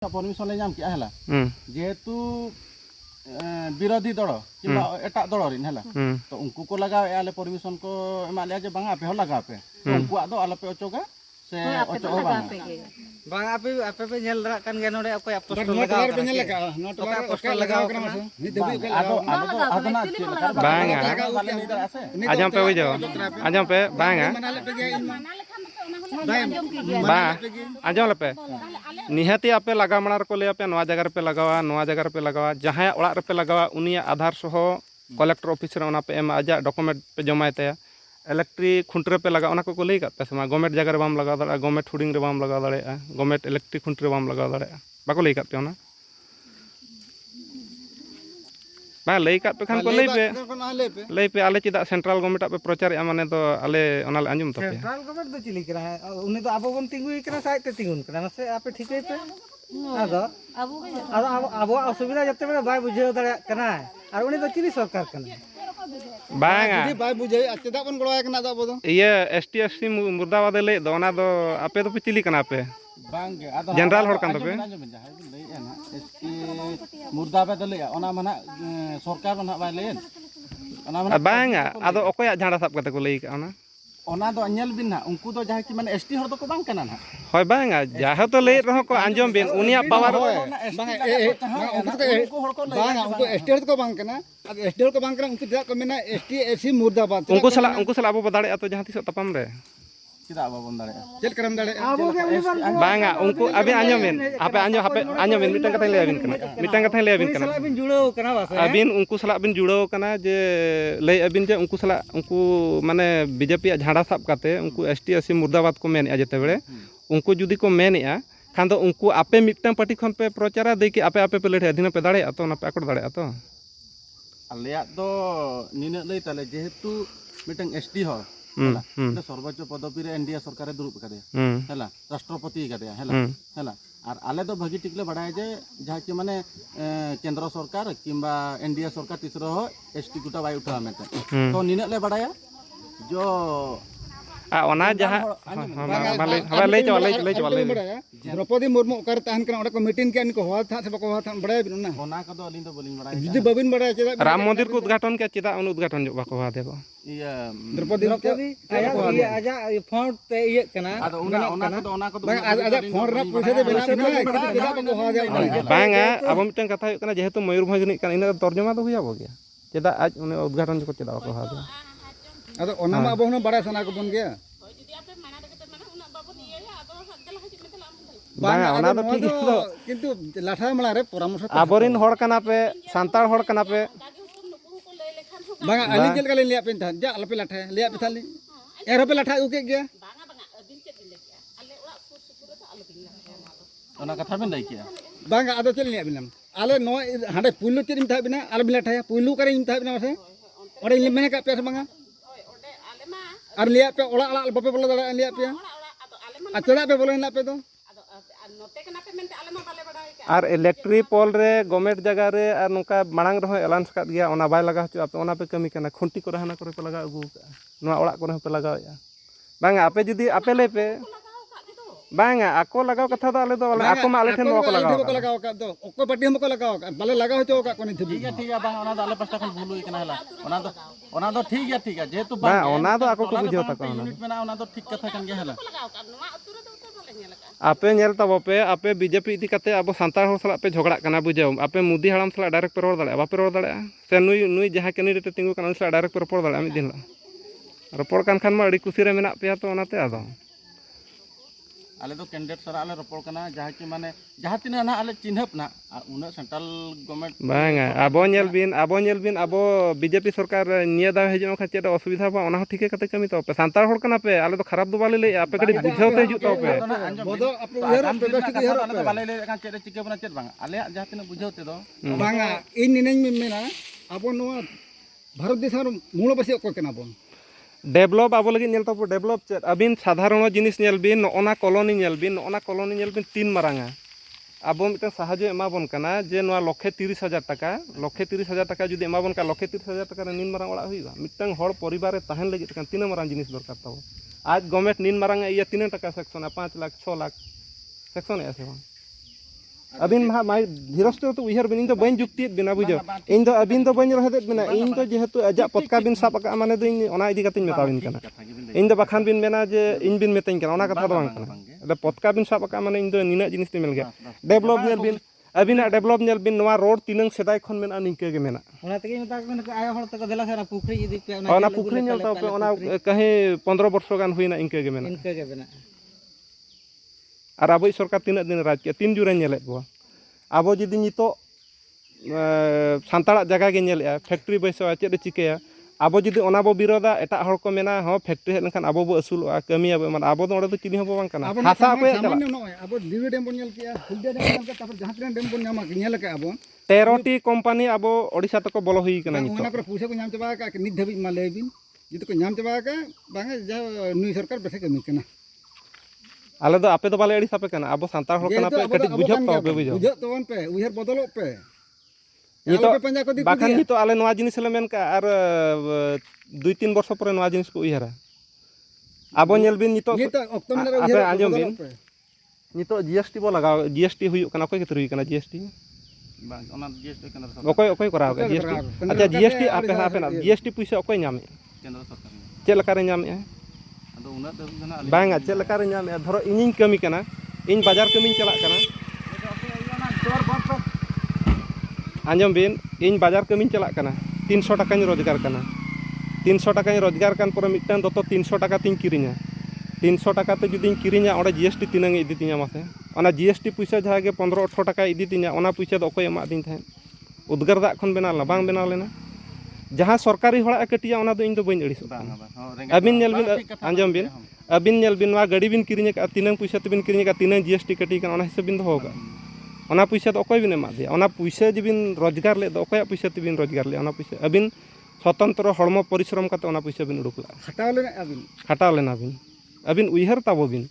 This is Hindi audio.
परमिशन ले नाम किया हला जेहेतु विरोधी दल किंबा एटा दल रिन हला तो उनको को लगाव आले परमिशन को एमा ले जे बांगा पे हो लगाव पे उनको दो आले पे ओचोगा से ओचो हो बांगा पे पे नेल दरा कान गे नोडे ओको पोस्टर लगाव पे नेल लगा नोट पोस्टर लगाव करना नि देबी के आदना बांगा आजम पे हो जाओ आजम पे बांगा बा आजम लपे निहाती आपे लगा मणार को ले पे नवा जगह पे लगावा जहां ओड़ा रे पे लगावा उनिया आधार सह कलेक्टर ऑफिस रे ओना पे एम आजा डॉक्यूमेंट पे जमाय तया इलेक्ट्रिक खुंटरे पे लगा ओना को लई का पे समा गवर्नमेंट जगह रे बाम लगा दाड़ा गवर्नमेंट हुडिंग रे बाम लगा दाड़ा गवर्नमेंट इलेक्ट्रिक खुंटरे बाम लगा दाड़ा बाको लई का पे ओना बा लई का पे खान को लई पे आले चिदा सेंट्रल गवर्नमेंट पे प्रचार माने तो आले ओना ले अंजुम तो पे सेंट्रल गवर्नमेंट दो चिली करा है उनी तो आबो बन तिंगुई करा साइड ते तिंगुन करा से आपे ठीकई पे आबो असुविधा जते बेला बाय बुझे दाड़ा कना और उनी तो चिली सरकार कना बांगा जदी बाय बुझे चेदा बन गड़वाय कना दो बदो ये एसटी एससी मुर्दाबाद ले दो ओना दो आपे तो पे चिली कना पे बांगे आदो जनरल होड़ कान पे एसटी मुर्दाबाद ले ओना मना सरकार मना बाय लेन ओना मना बांगा आदो ओकोया झाड़ा साब कते को लई का ओना दो अनल बिन ना उनको दो जहां कि माने एसटी हर दो को बांग कना ना होय बांगा जाहा तो लई रहो को अंजम बिन उनिया पावर बांगा उनको एसटी हर को बांग कना अब एसटी हर को बांग कना उनको जा को मेना एसटी एससी मुर्दाबाद उनको सला अब बदाड़े तो जहां तिस तपम रे किदा बाबन दाड़े चेल करम दाड़े आबो बांगा उनको अबे अंजम बिन आपे अंजम बिन मिटन कथा ले अबिन कना बिन जुड़ो कना बासे अबिन उनको सला बिन जुड़ो कना जे लई अबिन जे उनको सला उनको माने बीजेपी झाड़ा साब काते उनको एसटी एससी मुर्दाबाद को मेन जते बेले उनको जुदी को मेनया खान दो उनको आपे मिटन पार्टी खन पे प्रचारा दे कि आपे पे लेट अधीन पे दाड़े तो ना पे आकड़ दाड़े तो आलेया दो निने लई ताले जेहेतु मिटन एसटी हो सर्वोच्च पदवी रे एनडीए सरकार दुरुब कदे हला राष्ट्रपति कदे हला और आले तो भागी टिकले बढ़ाए जे जहाँ कि माने केंद्र सरकार किंबा एनडीए सरकार तीसरा हो एसटी गुटा बाय उठा में तो निने ले बढ़ाया जो ओना जहां हवा ले द्रौपदी मुर्मू ओकर ताहन कना ओडा को मीटिंग के इनको होवा था से बको होवा था बड़ाय बिन ना ओना का दो अलिन तो बोलिन बढ़ाया जुदी बबिन बड़ाय चेदा राम मंदिर को उद्घाटन के चेदा उन उद्घाटन जो बको होवा देखो ये द्रौपदी आजा फोन ते ये कना ओना को आजा फोन रा पैसा दे बेना चेदा बको होवा दे बांगा अब मिटन कथा हुई कना जेहेतु मयूरभंज नि कना इन तर्जुमा तो हुया बगे चेदा आज उन उद्घाटन जो चेदा बको होवा अदो ओना मा अब बड़ा सना को बन गया बांगा ओना तो ठीक तो किंतु लाठा मला रे परामर्श आबोरिन होड़ कना पे सांतार होड़ कना पे बांगा अली चल का लिया पे था जा अलपे लाठा लिया पे थाली एर पे लाठा उके गया ओना कथा में नहीं किया बांगा आदो चल लिया बिनम आले नो हाडे पुल्लू चेम था बिना आले लाठा पुल्लू करे इन था बिना से ओडे मेने का पे बांगा और लिया पे ओला ओला बपे बोला दड़ा लिया पे आ चला पे बोले ना पे तो और इलेक्ट्रिक पोल रे गवर्नमेंट जगह रे और नोका मांग रहो एलाउंस कर गया ओना बाय लगा हचो आपे ओना पे कमी करना खुंटी को रहना करे पे लगा अगु नोआ ओड़ा को पे लगाया बांगा आपे जुदी आपे ले पे बांगा आको लगाव कथा दो आले दो आको मा आले ठेन को लगाव का दो ओको पार्टी हम को लगाव का बाले लगाव हचो का कोनी ठीक है बांगा ओना दो आले पास्ता खन भूल हुई कना हला ओना दो ठीक है जेहेतु बा ओना दो आको को बुझो तक यूनिट में ना ओना दो ठीक कथा कन गया हला आपे नेल तबो पे आपे बीजेपी इदी कते अब सांतार हो सला पे झगड़ा कना बुझाओ आपे मोदी हराम सला डायरेक्ट पे रोड दाड़े बापे रोड दाड़े से नुई जहां कैंडिडेट तिंगु कना सला डायरेक्ट पे रोड दाड़े मिद दिन रोपड़ कान खान मा अड़ी खुशी रे मेना पे तो ओनाते आदो आले तो कैंडिडेट सरा आले रोपड़ कना जहां कि माने जहां तिना ना आले चिन्हप ना उना सेंट्रल गवर्नमेंट बांगा आबो नेल बिन आबो बीजेपी सरकार निया दा हेजो खा चेदा असुविधा बा ओना ठीके कते कमी तो पे सांतार होड़ कना पे आले तो खराब दो बाले ले आपे कड़ी बुझावते हिजु तो पे बोदो अपने उहर व्यवस्थित उहर आले तो बाले ले का चेदा चिके बना चेद बांगा आले जहां तिना बुझावते दो बांगा इन निनेñ मेना आबो नो भारत देश मूल बसी ओको कना बोन डेवलप आबो लगी नेल तो डेवलप चेद अबिन साधारण जिनिस नेल बिन ओना कॉलोनी नेल बिन 3 मारांगा अब मिटन साहाଯ୍य एमाबन कना जे नोआ 1,30,000 टाका जुदी एमाबन का 1,30,000 टाका रे निन मारांग ओड़ा हुईगा मिटन हड़ परिवार रे ताहेन लगी तकन तीन मारांग जिनिस दरकार ताओ आज गवर्नमेंट निन मारांग इया 3 टाका सेक्शन 5 लाख 6 लाख सेक्शन है से ᱟᱹᱵᱤᱱ ᱢᱟ ᱢᱟᱭ ᱫᱷᱤᱨᱚᱥᱛᱚ ᱛᱚ ᱩᱭᱦᱟᱹᱨ ᱵᱤᱱ ᱤᱧ ᱫᱚ ᱵᱟᱹᱧ ᱡᱩᱠᱛᱤᱭᱮᱫ ᱵᱤᱱᱟ ᱵᱩᱡᱷᱟᱹᱣ ᱤᱧ ᱫᱚ ᱟᱹᱵᱤᱱ ᱫᱚ ᱵᱟᱹᱧ ᱨᱚᱦᱮᱫᱮᱫ ᱵᱤᱱᱟ ᱤᱧ ᱫᱚ ᱡᱮᱦᱮᱛᱩ ᱟᱡᱟᱜ ᱯᱚᱛᱠᱟ ᱵᱤᱱ ᱥᱟᱵ ᱟᱠᱟᱜᱼᱟ ᱢᱟᱱᱮ ᱫᱚ ᱤᱧ ᱚᱱᱟ ᱤᱫᱤ ᱠᱟᱛᱮᱧ ᱢᱮᱛᱟᱵᱤᱱ ᱠᱟᱱᱟ ᱤᱧ ᱫᱚ ᱵᱟᱠᱷᱟᱱ ᱵᱤᱱ ᱢᱮᱱᱟ ᱡᱮ ᱤᱧ ᱵᱤᱱ ᱢᱤᱛᱟᱹᱧ ᱠᱟᱱᱟ ᱚᱱᱟ ᱠᱟᱛᱷᱟ ᱫᱚ ᱵᱟᱝ ᱠᱟᱱᱟ ᱟᱫᱚ ᱯᱚᱛᱠᱟ ᱵᱤᱱ ᱥᱟᱵ ᱟᱠᱟᱜᱼᱟ ᱢᱟᱱᱮ ᱤᱧ ᱫᱚ ᱱᱤᱱᱟᱹᱜ ᱡᱤᱱᱤᱥ ᱫᱚᱧ ᱢᱮᱱ ᱜᱮᱭᱟ ᱰᱮᱵᱷᱞᱚᱯ ᱧᱮᱞ ᱵᱤᱱ ᱟᱹᱵᱤᱱᱟᱜ ᱰᱮᱵᱷᱞᱚᱯ ᱧᱮᱞ ᱵᱤᱱ ᱱᱚᱣᱟ ᱨᱳᱰ ᱛᱤᱱᱟᱹᱝ ᱥᱮᱫᱟᱭ ᱠᱷᱚᱱ ᱢᱮᱱᱟᱜᱼᱟ ᱱᱤᱝᱠᱟᱹ ᱜᱮ ᱢᱮᱱᱟᱜᱼᱟ ᱚᱱᱟ ᱛᱮᱜᱮ ᱢᱮᱛᱟ ᱠᱚ ᱠᱟᱱᱟ ᱟᱭᱳ ᱦᱚᱲ ᱛᱮᱠᱚ ᱫᱮᱞᱟ ᱥᱮ ᱚᱱᱟ ᱯᱩᱠᱷᱨᱤ ᱤᱫᱤ ᱯᱮ ᱚᱱᱟ ᱯᱩᱠᱷᱨᱤ ᱧᱮᱞ ᱛᱟᱯᱮ ᱚᱱᱟ ᱠᱟᱹᱦᱤ 15 ᱵᱚᱨᱥᱚ ᱜᱟᱱ ᱦᱩᱭᱱᱟ ᱤᱱᱠᱟᱹ ᱜᱮ ᱢᱮᱱᱟᱜᱼᱟ ᱤᱱᱠᱟᱹ ᱜᱮ ᱢᱮᱱᱟᱜᱼᱟ ᱟᱨ ᱟᱵᱚᱭᱤᱡ ᱥᱚᱨᱠᱟর ᱛᱤᱱᱟᱹᱜ ᱫᱤᱱ ᱨᱟᱡᱽ ᱠᱮᱜᱼᱟ ᱛᱤᱱ ᱡᱩᱨᱮ ᱧᱮᱞᱮᱫ ᱠᱚᱣᱟ ᱟᱵᱚ ᱡᱩᱫᱤ ᱱᱤᱛᱚᱜ ᱥᱟᱱᱛᱟᱲᱟᱜ ᱡᱟᱭᱜᱟ ᱜᱮ ᱧᱮᱞᱮᱜᱼᱟ ᱯᱷᱮᱠᱴᱨᱤ ᱵᱟᱹᱭᱥᱟᱹᱣᱟ ᱪᱮᱫ ᱮ ᱪᱤᱠᱟᱹᱭᱟ ᱟᱵᱚ ᱡᱩᱫᱤ ᱚᱱᱟ ᱵᱚ ᱵᱤᱨᱳᱫᱟ ᱮᱴᱟᱜ ᱦᱚᱲ ᱠᱚ ᱢᱮᱱᱟ ᱦᱚᱸ ᱯᱷᱮᱠᱴᱨᱤ ᱦᱮᱡ ᱞᱮᱱᱠᱷᱟᱱ ᱟᱵᱚ ᱵᱚ ᱟᱹᱥᱩᱞᱚᱜᱼᱟ ᱠᱟᱹᱢᱤᱭᱟᱵᱚ ᱮᱢᱟᱱ ᱟᱵᱚ ᱫᱚ ᱚᱸᱰᱮ ᱫᱚ ᱪᱤᱞᱤ ᱦᱚᱸ ᱵᱟᱝ ᱠᱟᱱᱟ ᱦᱟᱥᱟ ᱚᱠᱚᱭᱟᱜ ᱪᱟᱞᱟᱜᱼᱟ ᱱᱚᱜᱼᱚᱭ ᱟᱵᱚ ᱫᱤᱣᱤ ᱰᱮᱢ ᱵᱚᱱ ᱧᱮᱞ ᱠᱮᱜᱼᱟ ᱦᱩᱞᱫᱤᱭᱟ ᱰᱮᱢ ᱵᱚᱱ ᱧᱮᱞ ᱠᱮᱜᱼᱟ ᱛᱟᱨᱯᱚᱨ ᱡᱟᱦᱟᱸ ᱛᱤᱱᱟᱹᱜ ᱰᱮᱢ ᱵᱚᱱ ᱧᱮᱞ ᱟᱠᱟᱜᱼᱟ ᱵᱚᱱ 13টি কোম্পানি ᱟᱵᱚ ওড়িশা ᱛᱮᱠᱚ ᱵᱚᱞᱚ ᱦᱩᱭ ᱠᱟᱱᱟ ᱚᱱᱟ ᱱᱤᱛᱚᱜ ᱠᱚᱨᱮ ᱯᱩᱭᱥᱟᱹ ᱠᱚ ᱧᱟᱢ ᱪᱟᱵᱟ ᱟᱠᱟᱫ ᱱᱤᱛ ᱫᱷᱟᱹᱵᱤᱡ ᱢᱟ ᱞᱟᱹᱭ ᱵᱤᱱ ᱡᱩᱫᱤ ᱠᱚ ᱧᱟᱢ ᱪᱟᱵᱟ ᱟᱠᱟᱫ ᱵᱟᱝᱟ ᱡᱟ ᱱᱩᱭ ᱥᱚᱨᱠᱟর ᱵᱮᱥᱮ ᱠᱟᱹᱢᱤ ᱠᱟᱱᱟ ᱟᱞᱮ ᱫᱚ ᱟᱯᱮ ᱫᱚ ᱵᱟᱞᱮ ᱟᱹᱲᱤᱥ ᱟᱯᱮ ᱠᱟᱱᱟ ᱟᱵᱚ ᱥᱟᱱᱛᱟᱲ ᱦᱚᱲ ᱠᱟᱱᱟ ᱯᱮ ᱠᱟᱹᱴᱤᱡ ᱵᱩᱡᱷᱟᱹᱜ ᱛᱟᱵᱚ ᱵᱩᱡᱷᱟᱹᱣ ᱵᱩᱡᱷᱟᱹᱜ ᱛᱟᱵᱚᱱ ᱯᱮ ᱩᱭᱦᱟᱹᱨ ᱵᱚᱫᱚᱞᱚᱜ ᱯᱮ ᱱᱤᱛᱚᱜ ᱟᱞᱚᱯᱮ ᱯᱟᱸᱡᱟ ᱠᱚ ᱫᱤᱠᱩ ᱵᱟᱠᱷᱟᱱ ᱫᱤᱭᱟ ᱱᱤᱛᱚᱜ ᱟᱞᱮ ᱱᱚᱣᱟ ᱡᱤᱱᱤᱥ ᱞᱮ ᱢᱮᱱ ᱠᱟᱜᱼᱟ ᱟᱨ 2-3 বছর পরে নয়া জিনিস কো উইহারা আবো ñᱮল ᱵᱤᱱ ᱱᱤᱛᱚᱜ ᱚᱠᱛᱚ ᱢᱮᱱᱟᱜ ᱨᱮ ᱟᱯᱮ ᱩᱭᱦᱟᱹᱨ ᱟᱸᱡᱚᱢ ᱵᱤᱱ ᱵᱚᱫᱚᱞᱚᱜ ᱯᱮ ᱱᱤᱛᱚᱜ GST ᱵᱚ ᱞᱟᱜᱟᱣ GST ᱦᱩᱭᱩᱜ ᱠᱟᱱᱟ ᱚᱠᱚᱭ ᱠᱷᱟᱹᱛᱤᱨ ᱦᱩᱭᱩᱜ ᱠᱟᱱᱟ GST ᱵᱟᱝ ᱚᱱᱟ GST ᱠᱮᱱᱫᱨᱚ ᱥᱚᱨᱠᱟর ᱚᱠᱚᱭ ᱠᱚᱨᱟᱣ ᱠᱟᱜᱼᱟ GST ᱟᱪᱪᱷᱟ GST ᱟᱯᱮᱱᱟᱜ GST ᱯᱩᱭᱥᱟᱹ ᱚᱠᱚᱭ ᱧᱟᱢᱮᱜᱼᱟ ᱠᱮᱱᱫᱨᱚ ᱥᱚᱨᱠᱟর ᱪᱮᱫ ᱞᱮᱠᱟᱨᱮ ᱧᱟᱢᱮᱜᱼᱟ ᱟᱫᱚ ᱩᱱᱟᱹᱜ ᱫᱚ ᱦᱩᱭᱩᱜ ᱠᱟᱱᱟ ᱵᱟᱝᱟ ᱪᱮᱫ ᱞᱮᱠᱟᱨᱮ ᱧᱟᱢᱮᱜᱼᱟ ᱫᱷᱚᱨᱚ ᱤᱧᱤᱧ ᱠᱟᱹᱢᱤ ᱠᱟᱱᱟ ᱤᱧ ᱵᱟᱡᱟᱨ ᱠᱟᱹᱢᱤᱧ ᱪᱟᱞᱟᱜ ᱠᱟᱱᱟ ᱟᱸᱡᱚᱢ ᱵᱤᱱ ᱤᱧ ᱵᱟᱡᱟর ᱠᱟᱹᱢᱤᱧ ᱪᱟᱞᱟᱜ ᱠᱟᱱᱟ 300 টাকাᱧ রোজগার ᱠᱟᱱᱟ 300 টাকাᱧ রোজগার kan পরে মিটটাং দᱚᱛᱚ 300 টাকা তিᱧ কিরিᱧᱟ 300 টাকা তে যদি কিরিᱧᱟ ᱚᱸᱰᱮ GST তিনাᱝ ইদি তিᱧᱟ মাসে ᱚᱱᱟ GST ᱯᱩᱭᱥᱟᱹ ᱡᱟᱦᱟᱸ ᱜᱮ 15-18 টাকা ইদি তিᱧᱟ ᱚᱱᱟ ᱯᱩᱭᱥᱟᱹ ᱫᱚ ᱚᱠᱚᱭ ᱮᱢᱟ ᱫᱤᱧ ᱛᱟᱦᱮᱸ ᱩᱫᱽᱜᱟᱹᱨ ᱫᱟᱜ ᱠᱷᱚᱱ ᱵᱮᱱᱟᱣ ᱞᱮᱱᱟ ᱵᱟᱝ ᱵᱮᱱᱟᱣ ᱞᱮᱱᱟ ᱡᱟᱦᱟᱸ ᱥᱚᱨᱠᱟরি ᱦᱚᱲᱟᱜ ᱠᱟᱹᱴᱤᱭᱟ ᱚᱱᱟ ᱫᱚ ᱤᱧ ᱫᱚ ᱵᱟᱹᱧ ᱟᱹᱲᱤᱥᱚᱜ ᱠᱟᱱᱟ ᱟᱹᱵᱤᱱ ᱧᱮᱞ ᱵᱤᱱ ᱟᱸᱡᱚᱢ ᱵᱤᱱ ᱟᱹᱵᱤᱱ ᱧᱮᱞ ᱵᱤᱱ ᱱᱚᱣᱟ ᱜᱟᱹᱰᱤ ᱵᱤᱱ ᱠᱤᱨᱤᱧ ᱟᱠᱟᱫᱼᱟ ᱛᱤᱱᱟᱹᱝ ᱯᱩᱭᱥᱟᱹ ᱛᱮᱵᱤᱱ ᱠᱤᱨᱤᱧ ᱟᱠᱟᱫᱼᱟ ᱛᱤᱱᱟᱹᱝ GST ᱠᱟᱹᱴᱤ ᱠᱟᱱᱟ ᱚᱱᱟ ᱦᱤᱥᱟᱹᱵ ᱵᱤᱱ ᱫᱚᱦᱚ ᱟᱠᱟᱫᱼᱟ ᱚᱱᱟ ᱯᱩᱭᱥᱟᱹ ᱫᱚ ᱚᱠᱚᱭ ᱵᱤᱱ ᱮᱢᱟ ᱫᱮᱭᱟ ᱚᱱᱟ ᱯᱩᱭᱥᱟᱹ ᱡᱮᱵᱤᱱ ᱨᱳᱡᱽᱜᱟᱨ ᱞᱮᱫ ᱫᱚ ᱚᱠᱚᱭᱟᱜ ᱯᱩᱭᱥᱟᱹ ᱛᱮᱵᱤᱱ ᱨᱳᱡᱽᱜᱟᱨ ᱞᱮᱫᱼᱟ ᱚᱱᱟ ᱯᱩᱭᱥᱟᱹ ᱟᱹᱵᱤᱱ ᱥᱚᱛᱚᱱᱛᱨᱚ ᱦᱚᱲᱢᱚ ᱯᱚᱨᱤᱥᱨᱚᱢ ᱠᱟᱛᱮ ᱚᱱᱟ ᱯᱩᱭᱥᱟᱹ ᱵᱤᱱ ᱩᱰᱩᱠ ᱞᱮᱜᱼᱟ ᱦᱟᱛᱟᱣ ᱞᱮᱱᱟ ᱟᱹᱵᱤᱱ ᱠᱷᱟᱴᱟᱣ ᱞᱮᱱᱟ ᱵᱤᱱ ᱟᱹᱵᱤᱱ ᱩᱭᱦᱟᱹᱨ ᱛᱟᱵᱚ ᱵᱤᱱ